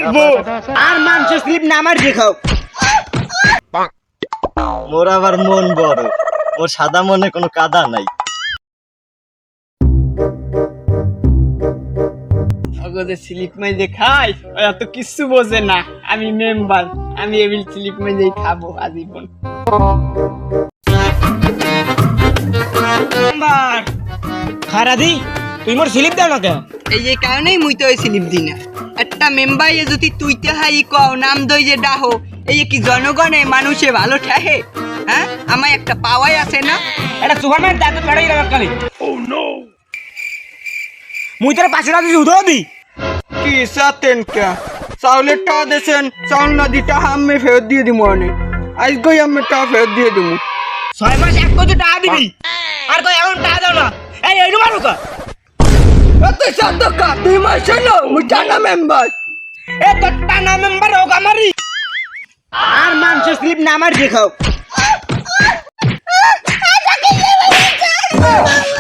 দেখবো আর মাংস স্লিপ না আমার দেখাও। মোর আবার মন বড়, ওর সাদা মনে কোনো কাদা নাই। অগদে স্লিপ মাই দেখাই এত কিছু বোঝে না। আমি মেম্বার, আমি এবিল স্লিপ মাই দেই খাবো আজীবন। মেম্বার খারাদি তুই মোর স্লিপ দাও না কেন? এই যে কারণেই মুই তো ওই স্লিপ দিই না। একটা মেম্বার যদি তুইতে হাই কও নাম দই যে ডাহো, এই কি জনগণে মানুষে ভালো ঠাহে? হ্যাঁ আমার একটা পাওয়াই আছে না। এটা সুপারম্যান দাঁত লড়াই রাখার কালি। ও নো মুই তোর পাশে রাখি উদো দি কি সাতেন কে চাউলের টা দেছেন, চাউল না দিটা আমি ফেরত দিয়ে দিমু। অনেক আজকেই আমি টা ফেরত দিয়ে দিমু। 6 মাস এক কোটি টাকা দিবি আর কই এখন টাকা দাও না। এই এইটু মারুকা এত শব্দ কা তুই মারছলো মুই টানা মেম্বার। এ তোর টানা মেম্বার হোক আমারই আর মাংস স্লিপ না আমার দেখাও।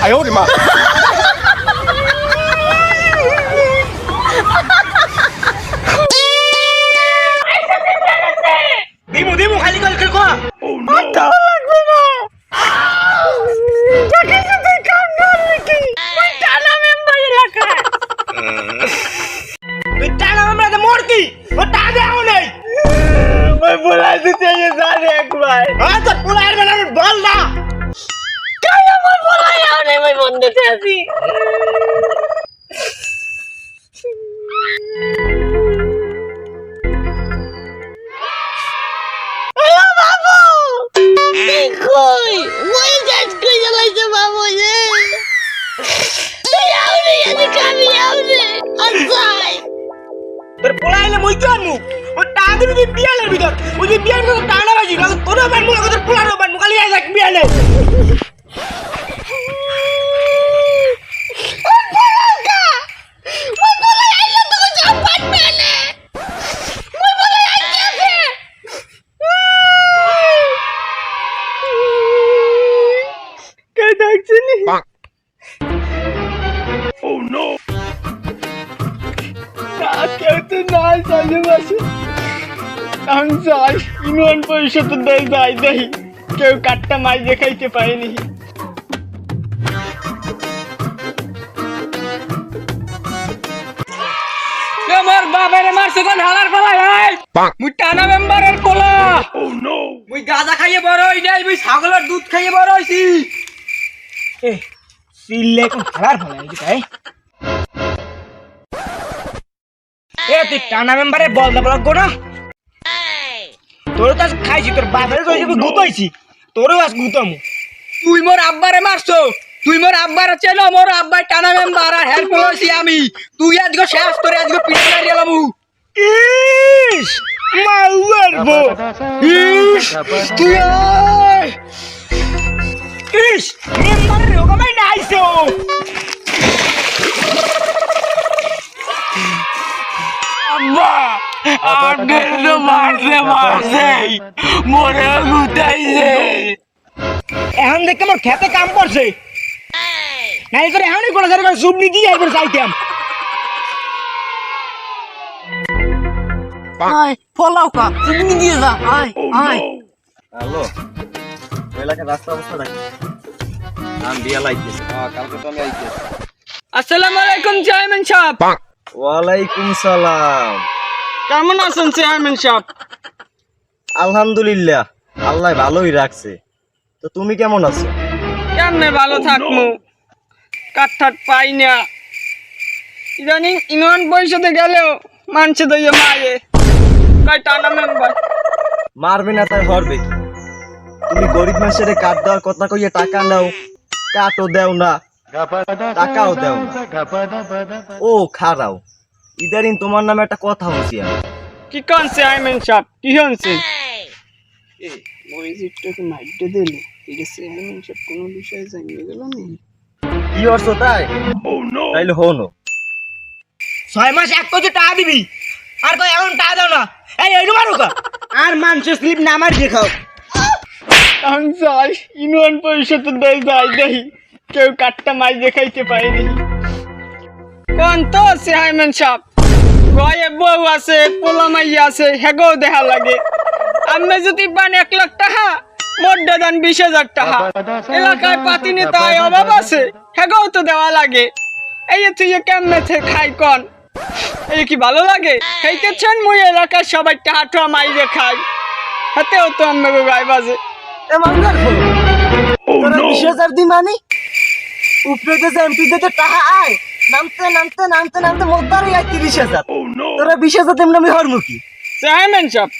আয়ো রে মা। দিমু দিমু খালি কল কো। ও নো লাগবে না। জাকি তুই কাম করবি কি? তুই টানা মেম্বার এলাকা। তুই টানা মেম্বার তে মরতি। ও টাকা দেও নাই। মই বলাই দিতে যে জানে একবার। হ্যাঁ তো বলাই আর না বল না। কাই আমার বলাই আর নাই মই বন্ধতে আছি। কই ওই জাজ কই জ্বালাইছে বাবু রে। তুই আউরে এনে কামি আউরে আসাই তোর পোলাইলে মই তো আনমু। ও টাকা দিবি তুই বিয়ালের ভিতর। ওই যে বিয়ার মতো টাকা বাজি না তোর বানমু না তোর পোলারও বানমু খালি আই যাক বিয়ালে। ইউনিয়ন পরিষদ যাই দেই কেউ কাটটা মাছ দেখাইতে পারেনি। আমার বাবারে মারছে কোন হালার পালাই আই মুই টানা মেম্বারের পোলা। ও নো মুই গাঁজা খাইয়ে বড় হই নাই, মুই ছাগলের দুধ খাইয়ে বড় হইছি। এ সিলে কোন হালার পালাই আই তাই। এ তুই টানা মেম্বারে বল দা বল গো না। তোর তো খাইছি তোর বাবারে তো হিসেবে গুতাইছি, তোরও আজ গুতামু। তুই মোর আব্বারে মারছো, তুই মোর আব্বারে চেনো? মোর আব্বাই টানা মেম্বার আর হেল্প করছি আমি। তুই আজকে শেষ করে আজকে পিঠে মারি এলামু। ইস মাউয়ার বো ইস তুই আয়। ইস মেম্বারে রোগামাই নাইছো। আব্বা আগে তো মারছে মরে গুতাইছে। এখন দেখতে আমার খেতে কাম করছে নাই করে এখনই কোনো জায়গায় সুবনি দিয়ে একবার চাইতাম। আয় ফলাও কা তুমি দিয়ে যা। আয় আয় হ্যালো, এলাকার রাস্তা অবস্থা দেখি। আমি বিয়া লাইতেছি। কালকে তো আমি আইতেছি। আসসালামু আলাইকুম চেয়ারম্যান সাহেব। ওয়ালাইকুম সালাম। কেমন আছেন চেয়ারম্যান সাহেব? আলহামদুলিল্লাহ, আল্লাহ ভালোই রাখছে। তো তুমি কেমন আছো? কেমনে ভালো থাকবো, কাঠাট পাই না। ইদানিং ইউনিয়ন পরিষদে গেলেও মানছে দইয়ে মায়ে কয় টানা মেম্বার। মারবে না তাই হরবে কি? তুমি গরিব মানুষের কাট দেওয়ার কথা কইয়ে টাকা নাও, কাটও দেও না, টাকাও দেও না। ও খারাও, ইদারিং তোমার নামে একটা কথা হচ্ছে। কি কোন চেয়ারম্যান সাহেব কি হচ্ছে? এ মরিজিটটাকে মাইটে দিলে এটা চেয়ারম্যান সাহেব কোনো বিষয়ে জানিয়ে গেল না। কি হচ্ছে তাই? তাইলে হনো 6 মাস এক কোটি টাকা দিবি আর কই এখন টাকা দাও না। এই এইটু মারুকা আর মাংস স্লিপ না আমার দেখাও। আমি যাই ইউনিয়ন পরিষদ যাই দেই কেউ কাটটা মাছ দেখাইতে পারেনি। কোন তো চেয়ারম্যান সাহেব গয়ে বউ আছে পোলা মাইয়া আছে হেগো দেখা লাগে। আমি যদি পান 1 লাখ টাকা মোট দেন 20,000 টাকা। এলাকায় পাতি নেতায় অভাব আছে হেগো তো দেওয়া লাগে। এই তুই কেমনে খাই কন, এই কি ভালো লাগে? খাইতেছেন মুই এলাকার সবাই টাকা টোয়া মাইরে খাই, হাতেও তো আমাকে গায়ে বাজে। এ মাঙ্গার ফোন তোরা 20,000 দি মানি উপরে যে এমপি দিতে টাকা আয় নামতে নামতে নামতে নামতে মোদ্দারই আয় 30,000। তোরা 20,000 তেমনি আমি হরমুখী চেয়ারম্যান সাহেব,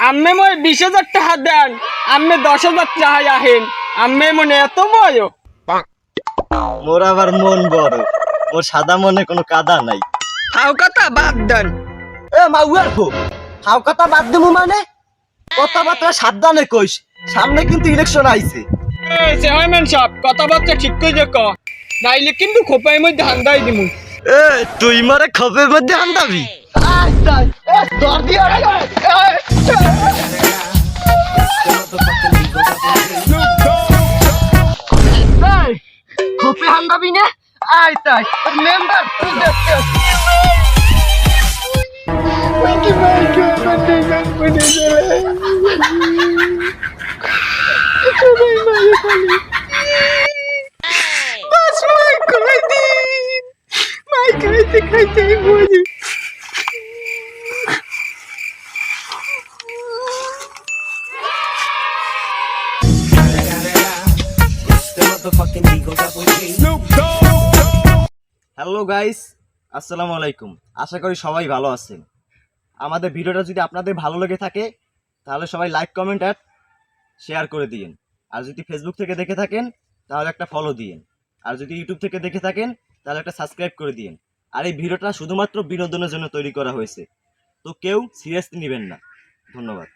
আম্মে মই 20,000 টাকা দেন, আম্মে 10,000 টাকা আহেন, আম্মে মনে এত বয়। মোর আবার মন বড়, ওর সাদা মনে কোনো কাদা নাই। হাও কথা বাদ দেন। এ মাউয়ার ফো হাও কথা বাদ দিমু মানে কথাবার্তা সাবধানে কইস, সামনে কিন্তু ইলেকশন আইছে। চেয়ারম্যান সাহেব কথাবার্তা ঠিক করে ক, নাইলে কিন্তু খোপাই মধ্যে হান্দাই দিমু। এ তুই মারে খপের মধ্যে হান্দাবি? খপে হান্দাবি না? আয় তাই মেম্বার তুই দেখতে খাইতে বলি হ্যালো গাইস, আসসালামু আলাইকুম। আশা করি সবাই ভালো আছেন। আমাদের ভিডিওটা যদি আপনাদের ভালো লেগে থাকে তাহলে সবাই লাইক কমেন্ট আর শেয়ার করে দিন। আর যদি ফেসবুক থেকে দেখে থাকেন তাহলে একটা ফলো দিন। আর যদি ইউটিউব থেকে দেখে থাকেন তাহলে একটা সাবস্ক্রাইব করে দিন। আর এই ভিডিওটা শুধুমাত্র বিনোদনের জন্য তৈরি করা হয়েছে, তো কেউ সিরিয়াসলি নেবেন না। ধন্যবাদ।